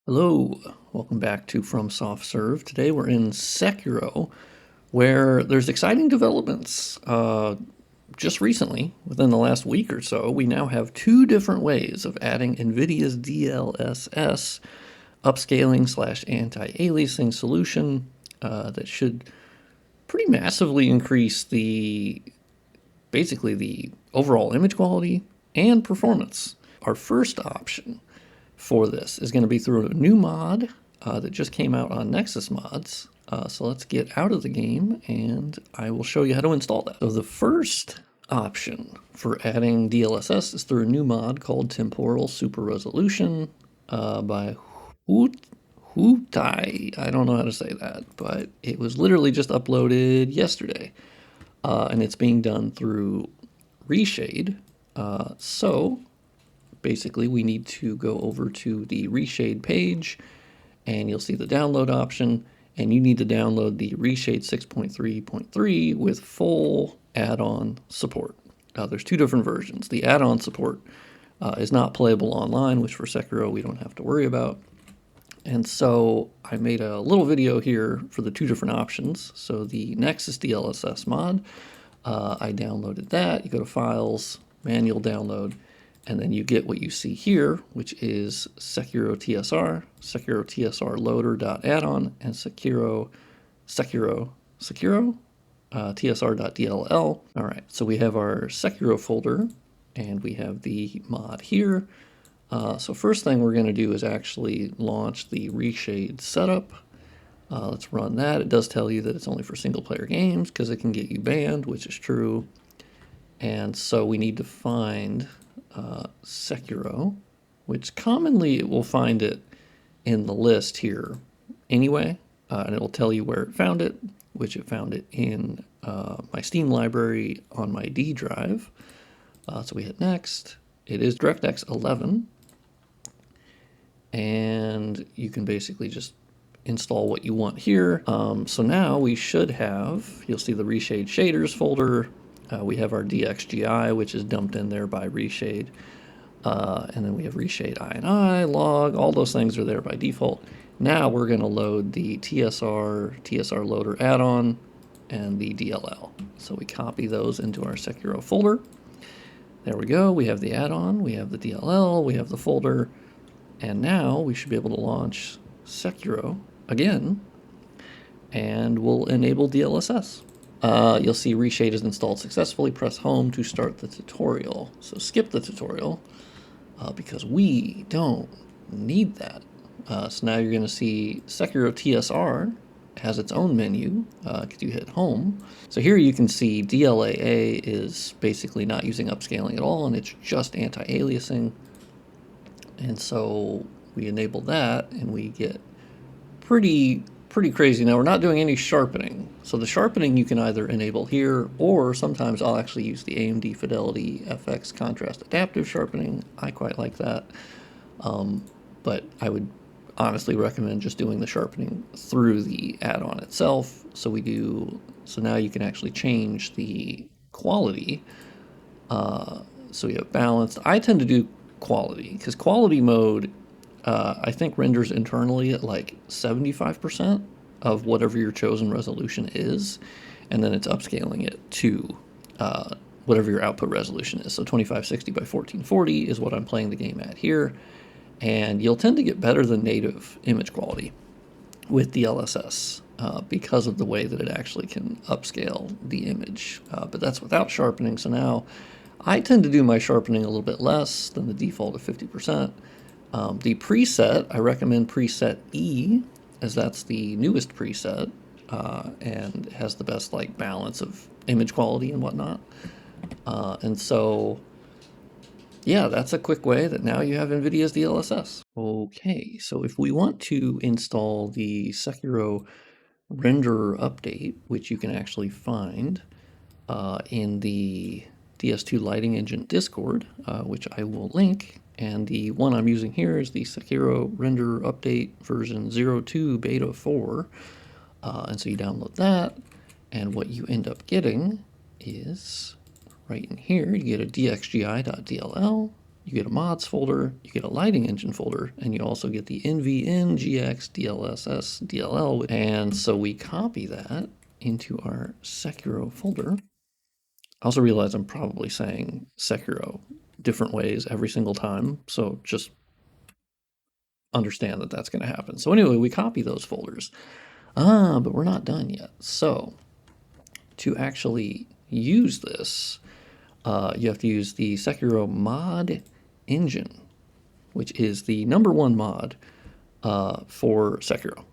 Hello, welcome back to From Soft Serve. Today we're in Sekiro, where there's exciting developments. Just recently, within the last week or so, we now have two different ways of adding NVIDIA's DLSS upscaling slash anti-aliasing solution that should pretty massively increase basically the overall image quality and performance. Our first option for this is going to be through a new mod that just came out on NexusMods. So let's get out of the game and I will show you how to install that. So the first option for adding DLSS is through a new mod called Temporal Super Resolution by Hutai. I don't know how to say that, but it was literally just uploaded yesterday. And it's being done through Reshade. So basically we need to go over to the Reshade page and you'll see the download option, and you need to download the Reshade 6.3.3 with full add-on support. There's two different versions. The add-on support is not playable online, which for Sekiro we don't have to worry about. And so I made a little video here for the two different options. So the Nexus DLSS mod, I downloaded that. You go to Files, Manual Download, and then you get what you see here, which is Sekiro TSR, Sekiro TSR loader.addon, and Sekiro TSR.dll. All right, so we have our Sekiro folder, and we have the mod here. So first thing we're going to do is actually launch the Reshade setup. Let's run that. It does tell you that it's only for single-player games because it can get you banned, which is true. And so we need to find Sekiro, which commonly it will find it in the list here anyway, and it'll tell you where it found it, which it found it in my Steam library on my D drive. So we hit next. It is DirectX 11, and you can basically just install what you want here. So now we should have, you'll see the Reshade shaders folder. We have our DXGI, which is dumped in there by Reshade. And then we have Reshade INI, log, all those things are there by default. Now we're going to load the TSR loader add-on, and the DLL. So we copy those into our Sekiro folder. There we go. We have the add-on, we have the DLL, we have the folder, and now we should be able to launch Sekiro again, and we'll enable DLSS. You'll see Reshade is installed successfully. Press home to start the tutorial. So skip the tutorial because we don't need that. So now you're going to see Sekiro TSR has its own menu because you hit home. So here you can see DLAA is basically not using upscaling at all, and it's just anti-aliasing. And so we enable that and we get pretty crazy. Now we're not doing any sharpening. So the sharpening you can either enable here, or sometimes I'll actually use the AMD Fidelity FX Contrast Adaptive Sharpening. I quite like that. But I would honestly recommend just doing the sharpening through the add-on itself. So now you can actually change the quality. So we have balanced. I tend to do quality because quality mode I think renders internally at like 75% of whatever your chosen resolution is, and then it's upscaling it to whatever your output resolution is. So 2560 by 1440 is what I'm playing the game at here, and you'll tend to get better than native image quality with DLSS because of the way that it actually can upscale the image, but that's without sharpening. So now I tend to do my sharpening a little bit less than the default of 50%. The preset, I recommend preset E, as that's the newest preset, and has the best like balance of image quality and whatnot. And so, yeah, that's a quick way that now you have NVIDIA's DLSS. Okay, so if we want to install the Sekiro Renderer update, which you can actually find in the DS2 Lighting Engine Discord, which I will link. And the one I'm using here is the Sekiro Renderer Update version 02 Beta 4. And so you download that, and what you end up getting is right in here. You get a dxgi.dll, you get a mods folder, you get a lighting engine folder, and you also get the NVN, GX, DLSS, DLL. And so we copy that into our Sekiro folder. I also realize I'm probably saying Sekiro different ways every single time, so just understand that that's going to happen. So anyway, we copy those folders. But we're not done yet. So to actually use this, you have to use the Sekiro mod engine, which is the #1 mod for Sekiro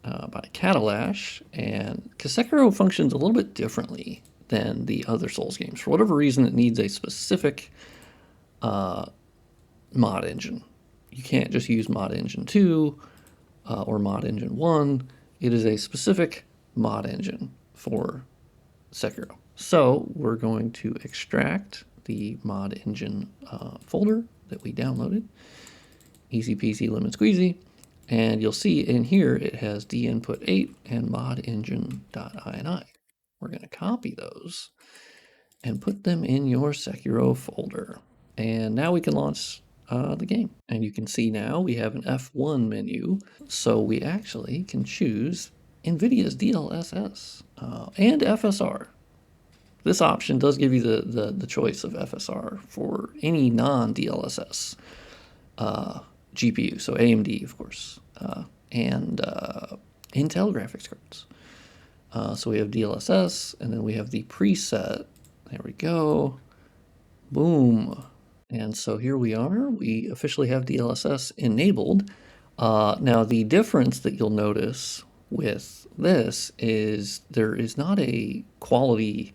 by Catalash. And because Sekiro functions a little bit differently than the other Souls games. For whatever reason, it needs a specific mod engine. You can't just use mod engine 2 or mod engine 1. It is a specific mod engine for Sekiro. So we're going to extract the mod engine folder that we downloaded. Easy peasy lemon squeezy. And you'll see in here it has dinput 8 and mod engine.ini. We're going to copy those and put them in your Sekiro folder. And now we can launch the game. And you can see now we have an F1 menu. So we actually can choose NVIDIA's DLSS and FSR. This option does give you the choice of FSR for any non-DLSS GPU, so AMD, of course, and Intel graphics cards. So we have DLSS, and then we have the preset. There we go. Boom. And so here we are. We officially have DLSS enabled. Now, the difference that you'll notice with this is there is not a quality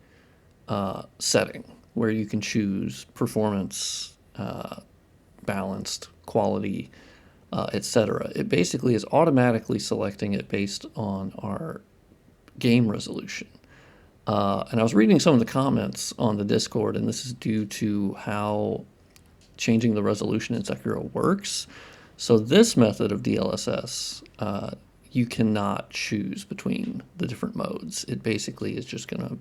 setting where you can choose performance, balanced, quality, etc. It basically is automatically selecting it based on our game resolution. And I was reading some of the comments on the Discord, and this is due to how changing the resolution in Sekiro works. So this method of DLSS, you cannot choose between the different modes. It basically is just going to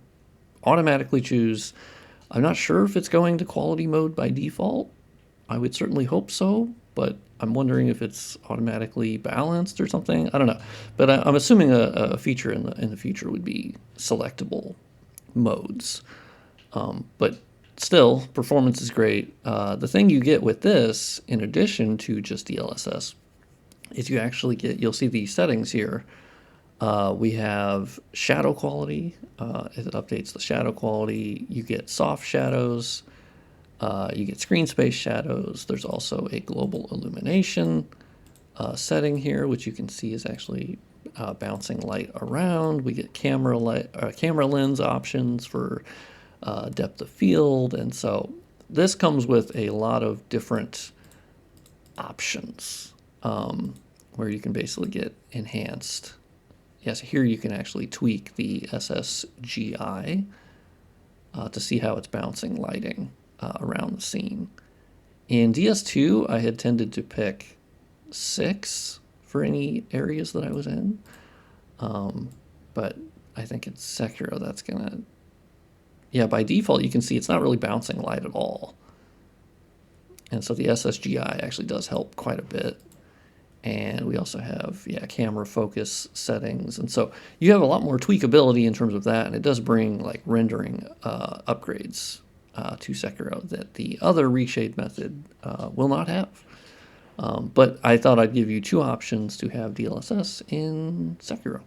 automatically choose. I'm not sure if it's going to quality mode by default. I would certainly hope so, but I'm wondering if it's automatically balanced or something. I don't know, but I'm assuming a feature in the future would be selectable modes. But still, performance is great. The thing you get with this, in addition to just DLSS, is you actually get, you'll see these settings here. We have shadow quality. It updates the shadow quality. You get soft shadows. You get screen space shadows. There's also a global illumination setting here, which you can see is actually bouncing light around. We get camera lens options for depth of field. And so this comes with a lot of different options where you can basically get enhanced. Yes, here you can actually tweak the SSGI to see how it's bouncing lighting around the scene. In DS2, I had tended to pick 6 for any areas that I was in. But I think in Sekiro that's gonna, yeah, by default you can see it's not really bouncing light at all. And so the SSGI actually does help quite a bit. And we also have, camera focus settings. And so you have a lot more tweakability in terms of that. And it does bring like rendering upgrades to Sekiro that the other Reshade method will not have. But I thought I'd give you 2 options to have DLSS in Sekiro.